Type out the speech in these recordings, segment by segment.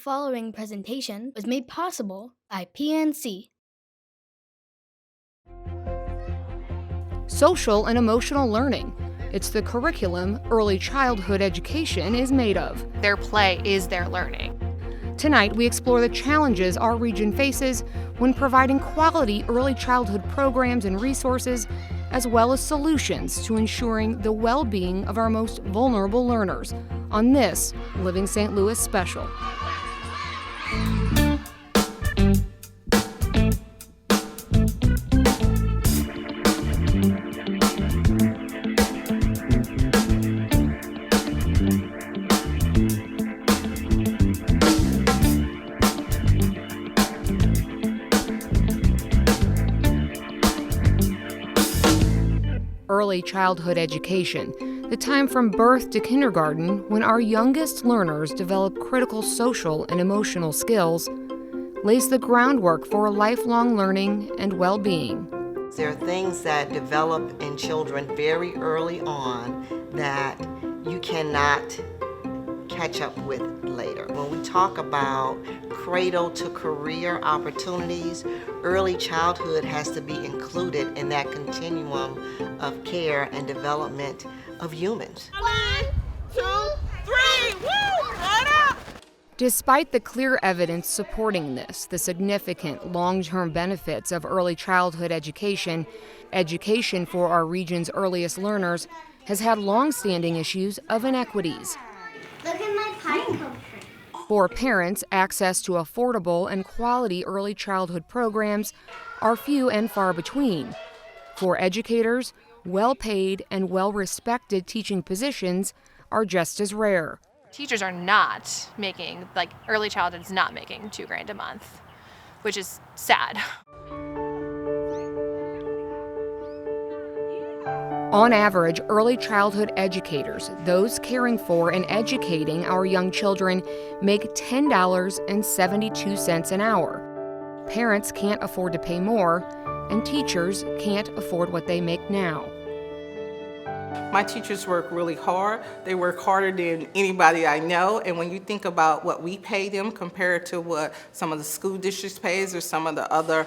following presentation was made possible by PNC. Social and emotional learning. It's the curriculum early childhood education is made of. Their play is their learning. Tonight, we explore the challenges our region faces when providing quality early childhood programs and resources, as well as solutions to ensuring the well-being of our most vulnerable learners on this Living St. Louis special. Early childhood education, the time from birth to kindergarten when our youngest learners develop critical social and emotional skills, lays the groundwork for lifelong learning and well-being. There are things that develop in children very early on that you cannot catch up with later. When we talk about cradle to career opportunities, early childhood has to be included in that continuum of care and development of humans. 1, 2, 3, woo! Run up! Despite the clear evidence supporting this, the significant long-term benefits of early childhood education for our region's earliest learners has had long-standing issues of inequities. Look at my pine cone tree. For parents, access to affordable and quality early childhood programs are few and far between. For educators, well-paid and well-respected teaching positions are just as rare. Teachers are not making, early childhood is not making $2,000 a month, which is sad. On average, early childhood educators, those caring for and educating our young children, make $10.72 an hour. Parents can't afford to pay more, and teachers can't afford what they make now. My teachers work really hard. They work harder than anybody I know. And when you think about what we pay them compared to what some of the school districts pays or some of the other,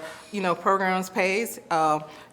programs pays,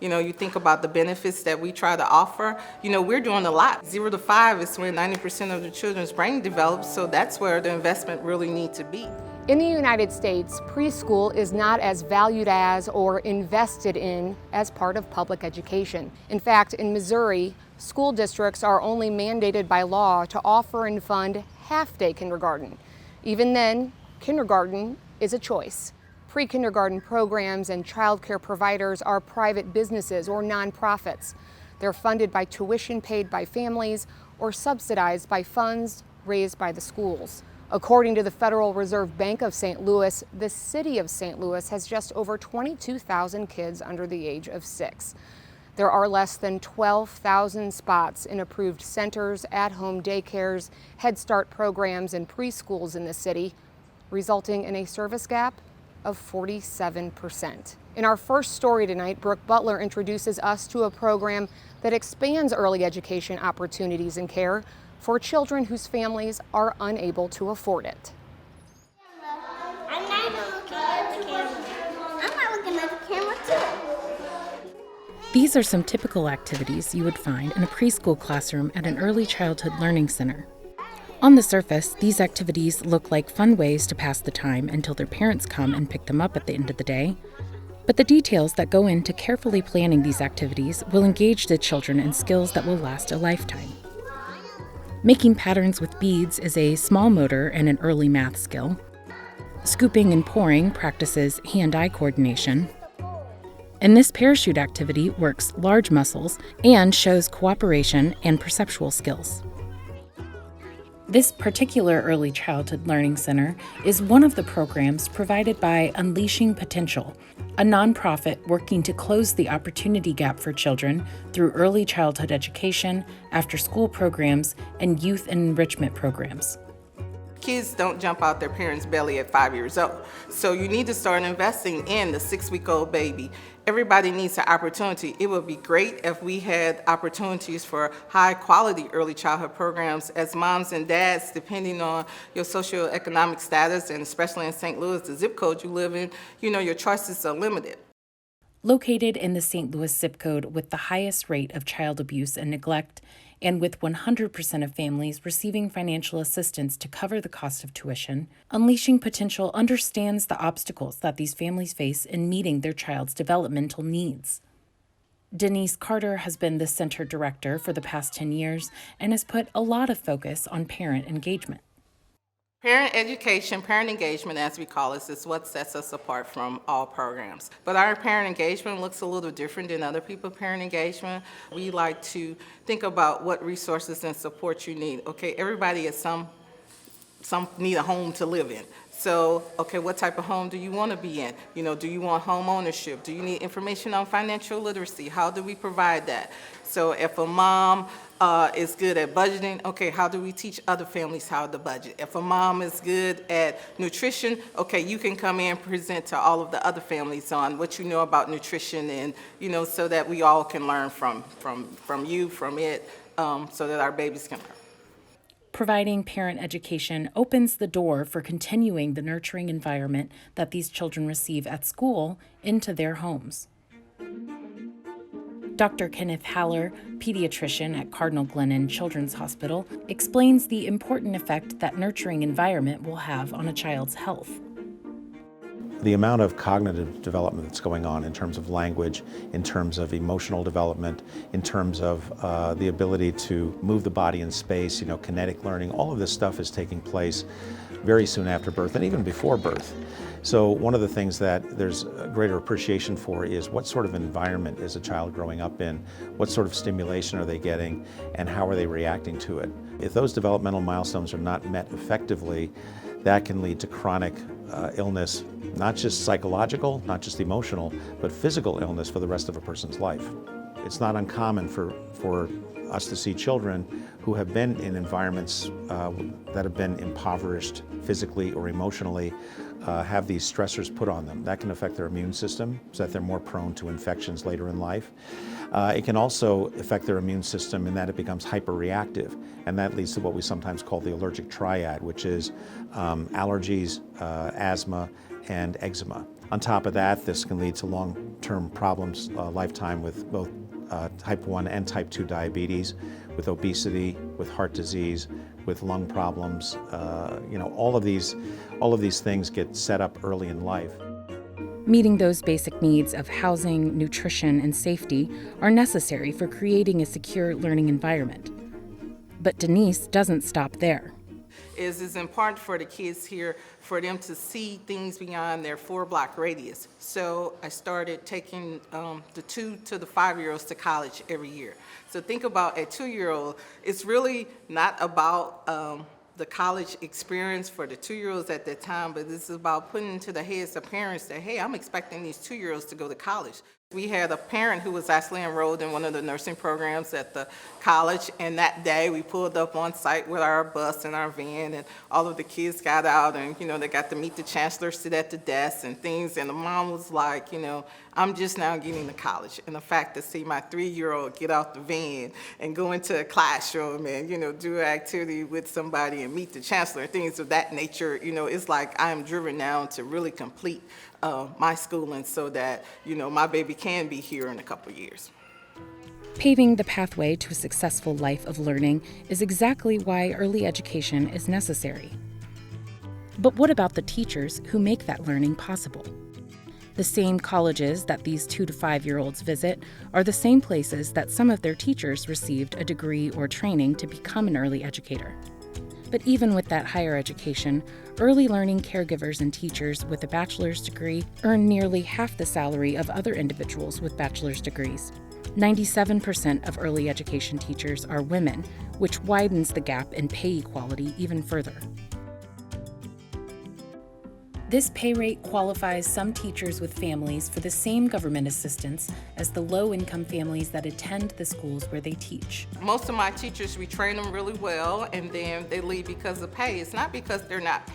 you think about the benefits that we try to offer. We're doing a lot. 0 to 5 is when 90% of the children's brain develops. So that's where the investment really needs to be. In the United States, preschool is not as valued as or invested in as part of public education. In fact, in Missouri, school districts are only mandated by law to offer and fund half-day kindergarten. Even then, kindergarten is a choice. Pre-kindergarten programs and childcare providers are private businesses or nonprofits. They're funded by tuition paid by families or subsidized by funds raised by the schools. According to the Federal Reserve Bank of St. Louis, the city of St. Louis has just over 22,000 kids under the age of 6. There are less than 12,000 spots in approved centers, at-home daycares, Head Start programs, and preschools in the city, resulting in a service gap of 47%. In our first story tonight, Brooke Butler introduces us to a program that expands early education opportunities and care for children whose families are unable to afford it. I'm not even looking at the camera. I'm not looking at the camera too. These are some typical activities you would find in a preschool classroom at an early childhood learning center. On the surface, these activities look like fun ways to pass the time until their parents come and pick them up at the end of the day. But the details that go into carefully planning these activities will engage the children in skills that will last a lifetime. Making patterns with beads is a small motor and an early math skill. Scooping and pouring practices hand-eye coordination. And this parachute activity works large muscles and shows cooperation and perceptual skills. This particular early childhood learning center is one of the programs provided by Unleashing Potential, a nonprofit working to close the opportunity gap for children through early childhood education, after-school programs, and youth and enrichment programs. Kids don't jump out their parents' belly at 5 years old. So you need to start investing in the 6-week-old baby everybody needs an opportunity. It would be great if we had opportunities for high quality early childhood programs as moms and dads, depending on your socioeconomic status, and especially in St. Louis, the zip code you live in, your choices are limited. Located in the St. Louis zip code with the highest rate of child abuse and neglect, and with 100% of families receiving financial assistance to cover the cost of tuition, Unleashing Potential understands the obstacles that these families face in meeting their child's developmental needs. Denise Carter has been the center director for the past 10 years and has put a lot of focus on parent engagement. Parent education, parent engagement, as we call it, is what sets us apart from all programs. But our parent engagement looks a little different than other people's parent engagement. We like to think about what resources and support you need. Okay, everybody at some need a home to live in. So, okay, what type of home do you want to be in? Do you want home ownership? Do you need information on financial literacy? How do we provide that? So if a mom is good at budgeting, okay, how do we teach other families how to budget? If a mom is good at nutrition, okay, you can come in and present to all of the other families on what you know about nutrition, and so that we all can learn from you, from it, so that our babies can learn. Providing parent education opens the door for continuing the nurturing environment that these children receive at school into their homes. Dr. Kenneth Haller, pediatrician at Cardinal Glennon Children's Hospital, explains the important effect that nurturing environment will have on a child's health. The amount of cognitive development that's going on in terms of language, in terms of emotional development, in terms of the ability to move the body in space, kinetic learning, all of this stuff is taking place very soon after birth and even before birth. So one of the things that there's a greater appreciation for is what sort of environment is a child growing up in, what sort of stimulation are they getting, and how are they reacting to it. If those developmental milestones are not met effectively, that can lead to chronic illness, not just psychological, not just emotional, but physical illness for the rest of a person's life. It's not uncommon for us to see children who have been in environments that have been impoverished physically or emotionally have these stressors put on them. That can affect their immune system so that they're more prone to infections later in life. It can also affect their immune system in that it becomes hyperreactive, and that leads to what we sometimes call the allergic triad, which is allergies, asthma, and eczema. On top of that, this can lead to long-term problems, lifetime, with both type 1 and type 2 diabetes, with obesity, with heart disease, with lung problems. All of these things get set up early in life. Meeting those basic needs of housing, nutrition, and safety are necessary for creating a secure learning environment. But Denise doesn't stop there. It's important for the kids here for them to see things beyond their 4-block radius. So I started taking the 2 to the 5-year-olds to college every year. So think about a 2-year-old, it's really not about the college experience for the 2-year-olds at that time, but this is about putting into the heads of parents that, hey, I'm expecting these 2-year-olds to go to college. We had a parent who was actually enrolled in one of the nursing programs at the college, and that day we pulled up on site with our bus and our van, and all of the kids got out, and they got to meet the chancellor, sit at the desk and things, and the mom was like, I'm just now getting to college. And the fact to see my 3-year-old get out the van and go into a classroom and do an activity with somebody and meet the chancellor and things of that nature, it's like I am driven now to really complete my schooling so that my baby can be here in a couple years. Paving the pathway to a successful life of learning is exactly why early education is necessary. But what about the teachers who make that learning possible? The same colleges that these 2 to 5-year-olds visit are the same places that some of their teachers received a degree or training to become an early educator. But even with that higher education, early learning caregivers and teachers with a bachelor's degree earn nearly half the salary of other individuals with bachelor's degrees. 97% of early education teachers are women, which widens the gap in pay equality even further. This pay rate qualifies some teachers with families for the same government assistance as the low-income families that attend the schools where they teach. Most of my teachers, we train them really well, and then they leave because of pay. It's not because they're not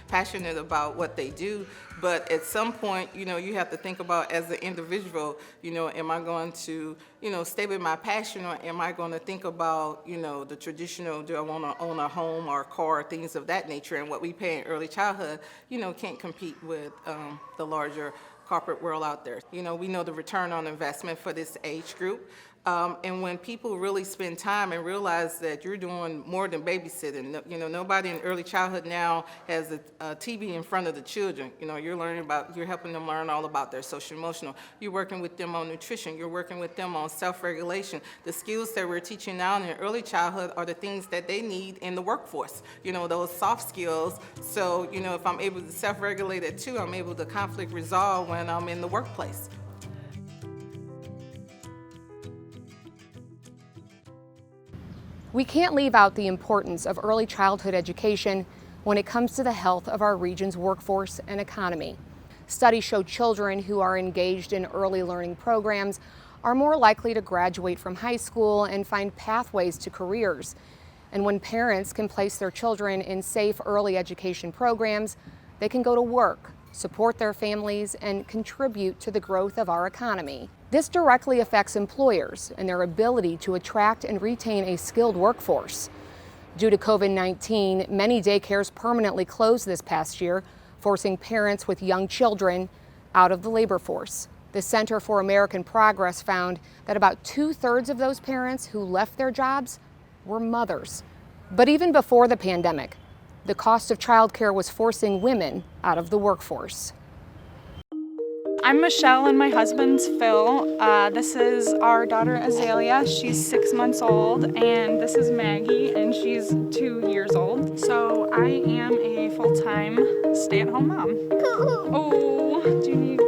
passionate about what they do, but at some point, you have to think about as an individual, am I going to, stay with my passion, or am I going to think about, the traditional, do I want to own a home or a car, things of that nature, and what we pay in early childhood, can't compete with the larger corporate world out there. We know the return on investment for this age group. And when people really spend time and realize that you're doing more than babysitting, nobody in early childhood now has a TV in front of the children. You're helping them learn all about their social emotional. You're working with them on nutrition. You're working with them on self-regulation. The skills that we're teaching now in early childhood are the things that they need in the workforce. Those soft skills. So, if I'm able to self-regulate it too, I'm able to conflict resolve when I'm in the workplace. We can't leave out the importance of early childhood education when it comes to the health of our region's workforce and economy. Studies show children who are engaged in early learning programs are more likely to graduate from high school and find pathways to careers. And when parents can place their children in safe early education programs, they can go to work, support their families, and contribute to the growth of our economy. This directly affects employers and their ability to attract and retain a skilled workforce. Due to COVID-19, many daycares permanently closed this past year, forcing parents with young children out of the labor force. The Center for American Progress found that about 2/3 of those parents who left their jobs were mothers. But even before the pandemic, the cost of childcare was forcing women out of the workforce. I'm Michelle and my husband's Phil. This is our daughter Azalea. She's 6 months old, and this is Maggie, and she's 2 years old. So I am a full-time stay-at-home mom. Oh, do you need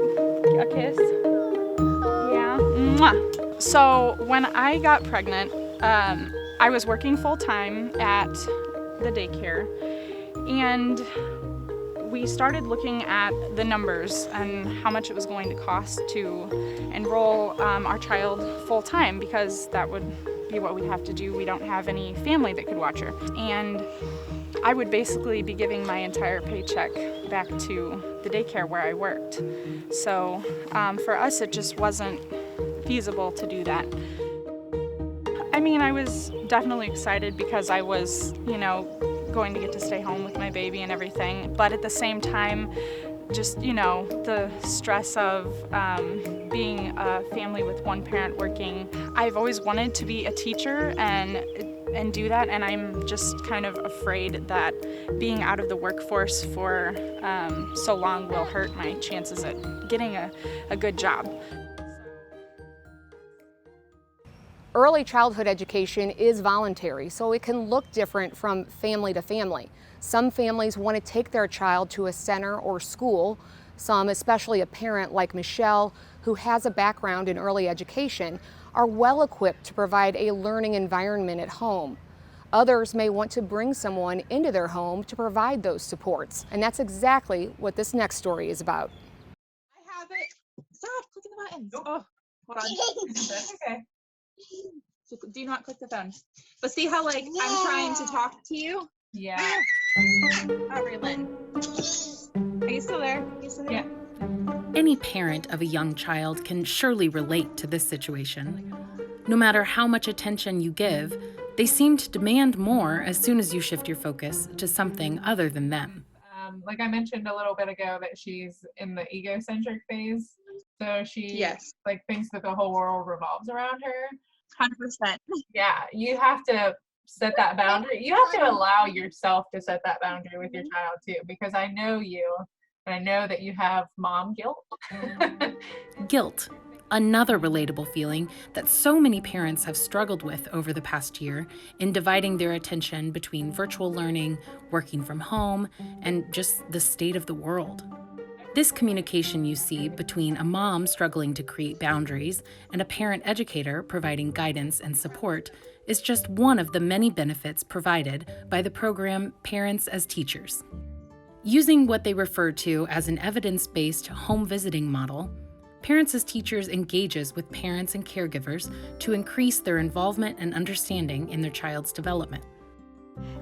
a kiss? Yeah. Mwah. So when I got pregnant, I was working full-time at the daycare, and we started looking at the numbers and how much it was going to cost to enroll our child full-time, because that would be what we'd have to do. We don't have any family that could watch her. And I would basically be giving my entire paycheck back to the daycare where I worked. So for us, it just wasn't feasible to do that. I mean, I was definitely excited because I was, going to get to stay home with my baby and everything, but at the same time, just the stress of being a family with one parent working. I've always wanted to be a teacher and do that, and I'm just kind of afraid that being out of the workforce for so long will hurt my chances at getting a good job. Early childhood education is voluntary, so it can look different from family to family. Some families want to take their child to a center or school. Some, especially a parent like Michelle, who has a background in early education, are well equipped to provide a learning environment at home. Others may want to bring someone into their home to provide those supports, and that's exactly what this next story is about. I have it. Stop clicking the buttons. Oh, hold on. That's okay. So do not click the phone. But see how I'm trying to talk to you? Yeah. Lynn. Are you still there? Yeah. Any parent of a young child can surely relate to this situation. No matter how much attention you give, they seem to demand more as soon as you shift your focus to something other than them. Like I mentioned a little bit ago, that she's in the egocentric phase. So she thinks that the whole world revolves around her. 100%. Yeah, you have to set that boundary. You have to allow yourself to set that boundary with your child too, because I know you, and I know that you have mom guilt. Guilt, another relatable feeling that so many parents have struggled with over the past year in dividing their attention between virtual learning, working from home, and just the state of the world. This communication you see between a mom struggling to create boundaries and a parent educator providing guidance and support is just one of the many benefits provided by the program Parents as Teachers. Using what they refer to as an evidence-based home visiting model, Parents as Teachers engages with parents and caregivers to increase their involvement and understanding in their child's development.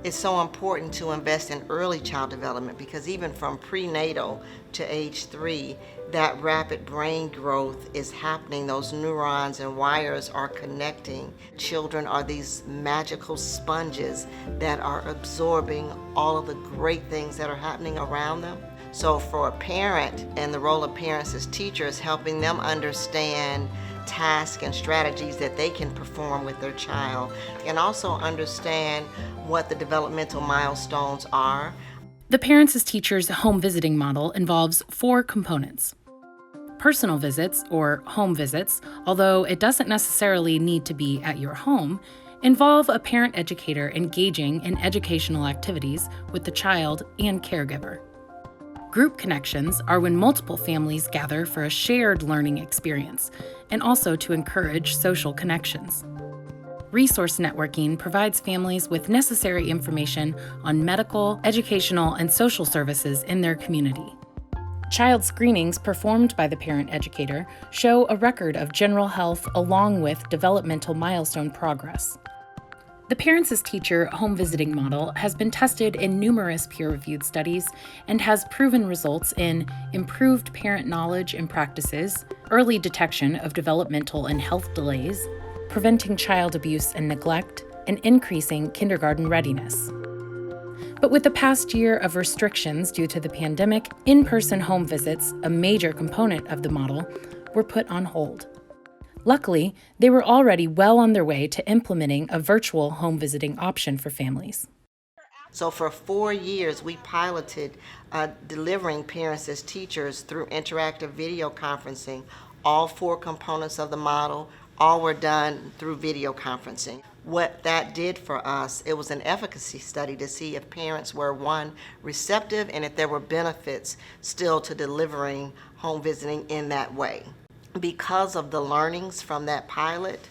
It's so important to invest in early child development because even from prenatal to age 3, that rapid brain growth is happening. Those neurons and wires are connecting. Children are these magical sponges that are absorbing all of the great things that are happening around them. So for a parent, and the role of parents as teachers, helping them understand tasks and strategies that they can perform with their child, and also understand what the developmental milestones are. The Parents as Teachers home visiting model involves 4 components. Personal visits, or home visits, although it doesn't necessarily need to be at your home, involve a parent educator engaging in educational activities with the child and caregiver. Group connections are when multiple families gather for a shared learning experience, and also to encourage social connections. Resource networking provides families with necessary information on medical, educational, and social services in their community. Child screenings performed by the parent educator show a record of general health along with developmental milestone progress. The Parents as Teacher home visiting model has been tested in numerous peer-reviewed studies and has proven results in improved parent knowledge and practices, early detection of developmental and health delays, preventing child abuse and neglect, and increasing kindergarten readiness. But with the past year of restrictions due to the pandemic, in-person home visits, a major component of the model, were put on hold. Luckily, they were already well on their way to implementing a virtual home visiting option for families. So for 4 years, we piloted delivering Parents as Teachers through interactive video conferencing. All 4 components of the model, all were done through video conferencing. What that did for us, it was an efficacy study to see if parents were, 1, receptive, and if there were benefits still to delivering home visiting in that way. Because of the learnings from that pilot,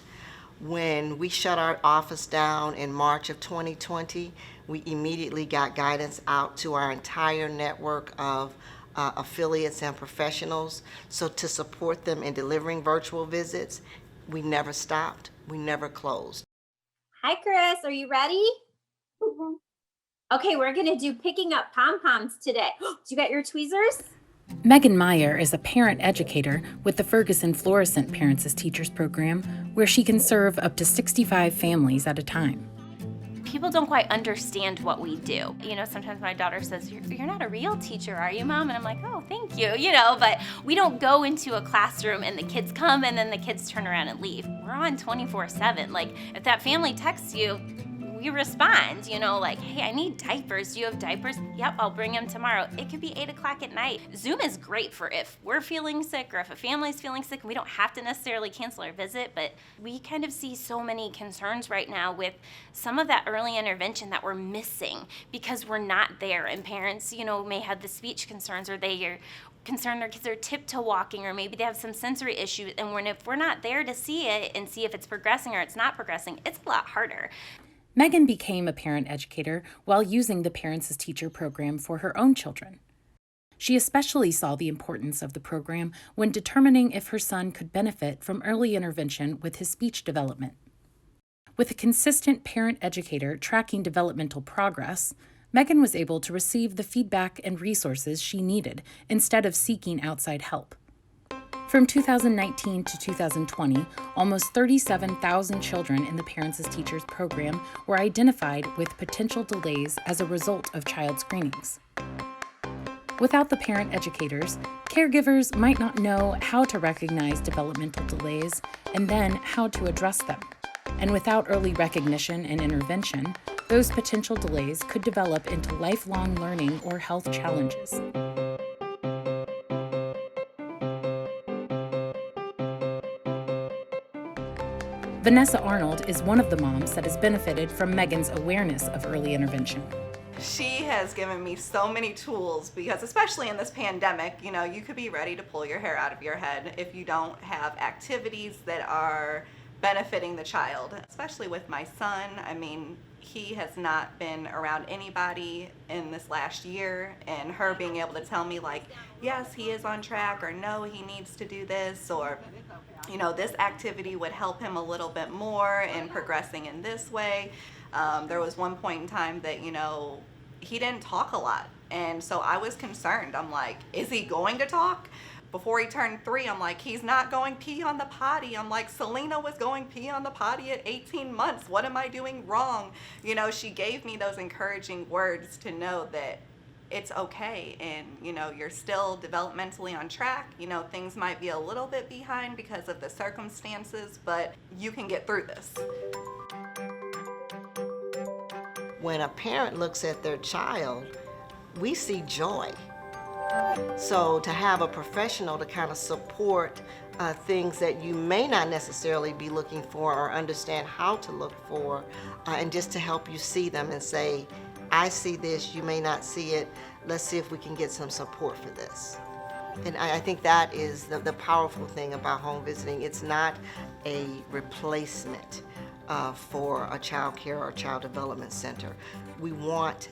when we shut our office down in March of 2020, we immediately got guidance out to our entire network of affiliates and professionals. So to support them in delivering virtual visits, we never stopped, we never closed. Hi, Chris, are you ready? Okay, we're gonna do picking up pom-poms today. Do you got your tweezers? Megan Meyer is a parent educator with the Ferguson Florissant Parents as Teachers program, where she can serve up to 65 families at a time. People don't quite understand what we do. You know, sometimes my daughter says, you're not a real teacher, are you, Mom? And I'm like, oh, thank you, you know, but we don't go into a classroom and the kids come and then the kids turn around and leave. We're on 24/7. Like, if that family texts you, we respond, you know, like, hey, I need diapers. Do you have diapers? Yep, I'll bring them tomorrow. It could be 8 o'clock at night. Zoom is great for if we're feeling sick or if a family's feeling sick. We don't have to necessarily cancel our visit, but we kind of see so many concerns right now with some of that early intervention that we're missing because we're not there. And parents, you know, may have the speech concerns or they are concerned their kids are tiptoe walking or maybe they have some sensory issues. And if we're not there to see it and see if it's progressing or it's not progressing, it's a lot harder. Megan became a parent educator while using the Parents as Teacher program for her own children. She especially saw the importance of the program when determining if her son could benefit from early intervention with his speech development. With a consistent parent educator tracking developmental progress, Megan was able to receive the feedback and resources she needed instead of seeking outside help. From 2019 to 2020, almost 37,000 children in the Parents as Teachers program were identified with potential delays as a result of child screenings. Without the parent educators, caregivers might not know how to recognize developmental delays and then how to address them. And without early recognition and intervention, those potential delays could develop into lifelong learning or health challenges. Vanessa Arnold is one of the moms that has benefited from Megan's awareness of early intervention. She has given me so many tools because especially in this pandemic, you know, you could be ready to pull your hair out of your head if you don't have activities that are benefiting the child. Especially with my son, I mean, he has not been around anybody in this last year, and her being able to tell me like, yes, he is on track, or no, he needs to do this, or this activity would help him a little bit more in progressing in this way. There was one point in time that he didn't talk a lot, and so I was concerned. I'm like, is he going to talk? Before he turned 3, I'm like, he's not going pee on the potty. I'm like, Selena was going pee on the potty at 18 months. What am I doing wrong? She gave me those encouraging words to know that it's okay, and you're still developmentally on track. Things might be a little bit behind because of the circumstances, but you can get through this. When a parent looks at their child, we see joy. So to have a professional to kind of support things that you may not necessarily be looking for or understand how to look for, and just to help you see them and say, I see this, you may not see it, let's see if we can get some support for this. And I think that is the powerful thing about home visiting. It's not a replacement for a child care or child development center. We want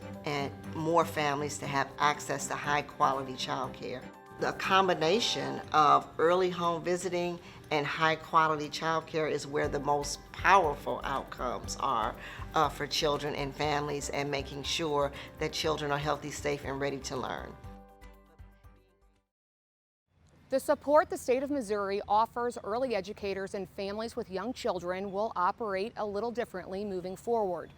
more families to have access to high quality child care. The combination of early home visiting and high quality child care is where the most powerful outcomes are for children and families, and making sure that children are healthy, safe, and ready to learn. The support the state of Missouri offers early educators and families with young children will operate a little differently moving forward.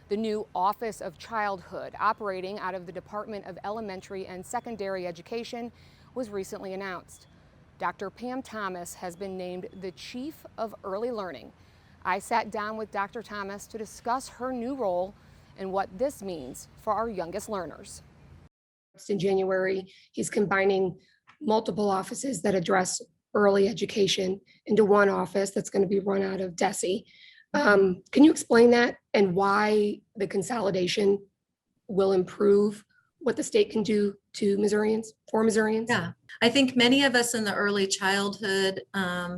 The new Office of Childhood, operating out of the Department of Elementary and Secondary Education, was recently announced. Dr. Pam Thomas has been named the Chief of Early Learning. I sat down with Dr. Thomas to discuss her new role and what this means for our youngest learners. In January, he's combining multiple offices that address early education into one office that's going to be run out of DESE. Can you explain that and why the consolidation will improve what the state can do to Missourians, for Missourians? Yeah, I think many of us in the early childhood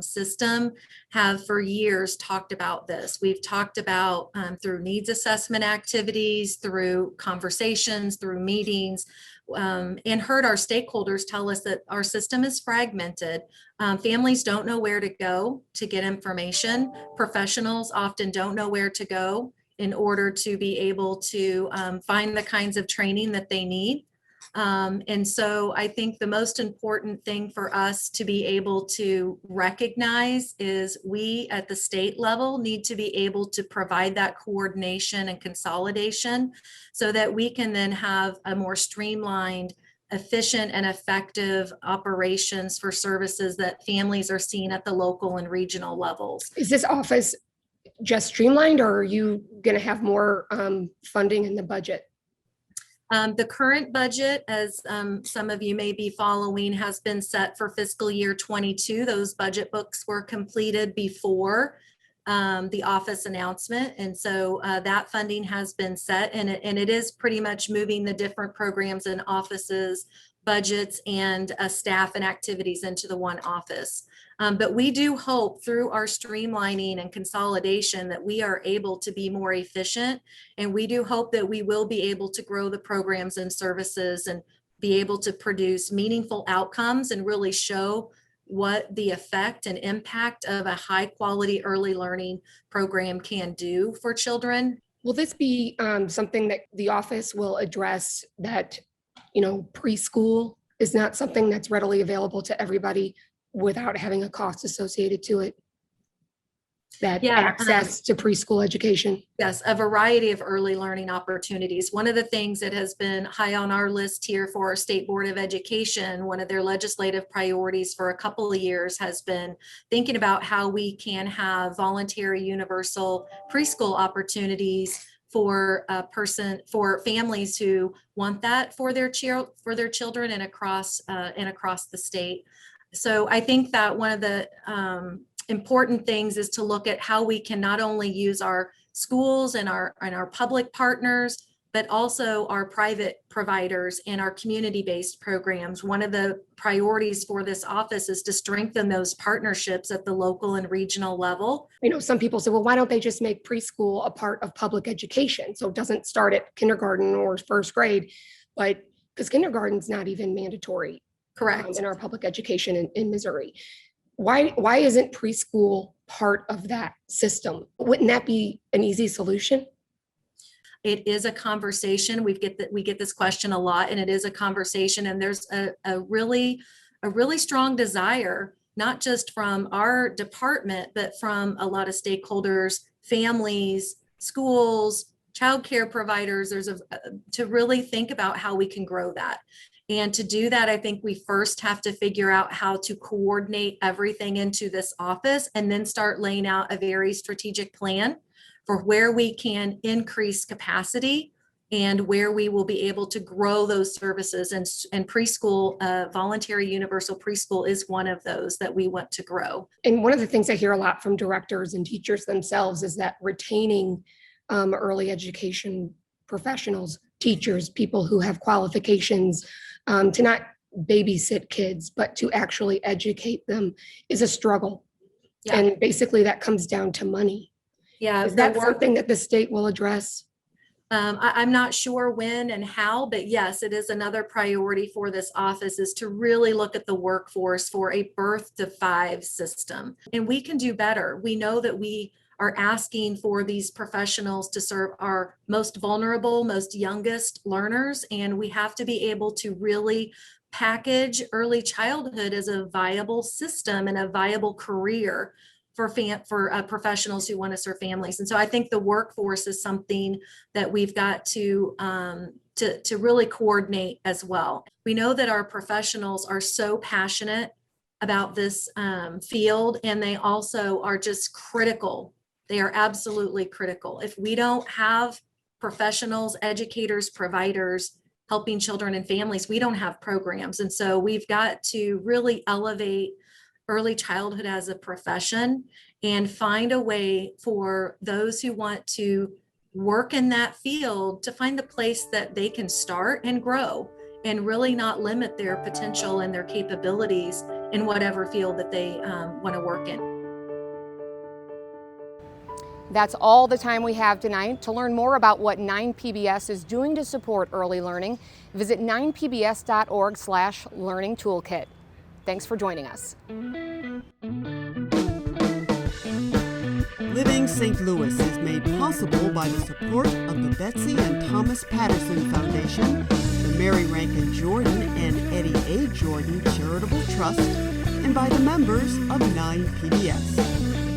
system have for years talked about this. We've talked about through needs assessment activities, through conversations, through meetings, and heard our stakeholders tell us that our system is fragmented. Families don't know where to go to get information. Professionals often don't know where to go in order to be able to find the kinds of training that they need. And so I think the most important thing for us to be able to recognize is we at the state level need to be able to provide that coordination and consolidation so that we can then have a more streamlined, efficient, and effective operations for services that families are seeing at the local and regional levels. Is this office just streamlined, or are you going to have more funding in the budget? The current budget, as some of you may be following, has been set for fiscal year 22. Those budget books were completed before the office announcement. And so that funding has been set, and it is pretty much moving the different programs and offices, budgets, and staff and activities into the one office. But we do hope through our streamlining and consolidation that we are able to be more efficient. And we do hope that we will be able to grow the programs and services and be able to produce meaningful outcomes and really show what the effect and impact of a high quality early learning program can do for children. Will this be something that the office will address, that, preschool is not something that's readily available to everybody without having a cost associated to it? That access to preschool education? Yes, a variety of early learning opportunities. One of the things that has been high on our list here for our State Board of Education, one of their legislative priorities for a couple of years has been thinking about how we can have voluntary universal preschool opportunities for families who want that for their children and across the state. So I think that one of the important things is to look at how we can not only use our schools and our public partners, but also our private providers and our community-based programs. One of the priorities for this office is to strengthen those partnerships at the local and regional level. You know, some people say, well, why don't they just make preschool a part of public education? So it doesn't start at kindergarten or first grade, but because kindergarten's not even mandatory. Correct. In our public education in Missouri. Why isn't preschool part of that system? Wouldn't that be an easy solution? It is a conversation. We get this question a lot, and it is a conversation. And there's a really strong desire, not just from our department, but from a lot of stakeholders, families, schools, childcare providers. To really think about how we can grow that. And to do that, I think we first have to figure out how to coordinate everything into this office and then start laying out a very strategic plan for where we can increase capacity and where we will be able to grow those services. And preschool, voluntary universal preschool is one of those that we want to grow. And one of the things I hear a lot from directors and teachers themselves is that retaining early education professionals, teachers, people who have qualifications to not babysit kids, but to actually educate them is a struggle. Yeah. And basically that comes down to money. Yeah. Is that something that the state will address? I'm not sure when and how, but yes, it is another priority for this office is to really look at the workforce for a birth to 5 system. And we can do better. We know that we are asking for these professionals to serve our most vulnerable, most youngest learners. And we have to be able to really package early childhood as a viable system and a viable career for professionals who want to serve families. And so I think the workforce is something that we've got to really coordinate as well. We know that our professionals are so passionate about this field, and they also are just critical. They are absolutely critical. If we don't have professionals, educators, providers helping children and families, we don't have programs. And so we've got to really elevate early childhood as a profession and find a way for those who want to work in that field to find the place that they can start and grow and really not limit their potential and their capabilities in whatever field that they want to work in. That's all the time we have tonight. To learn more about what 9PBS is doing to support early learning, visit 9pbs.org/learning toolkit. Thanks for joining us. Living St. Louis is made possible by the support of the Betsy and Thomas Patterson Foundation, the Mary Rankin Jordan and Eddie A. Jordan Charitable Trust, and by the members of 9PBS.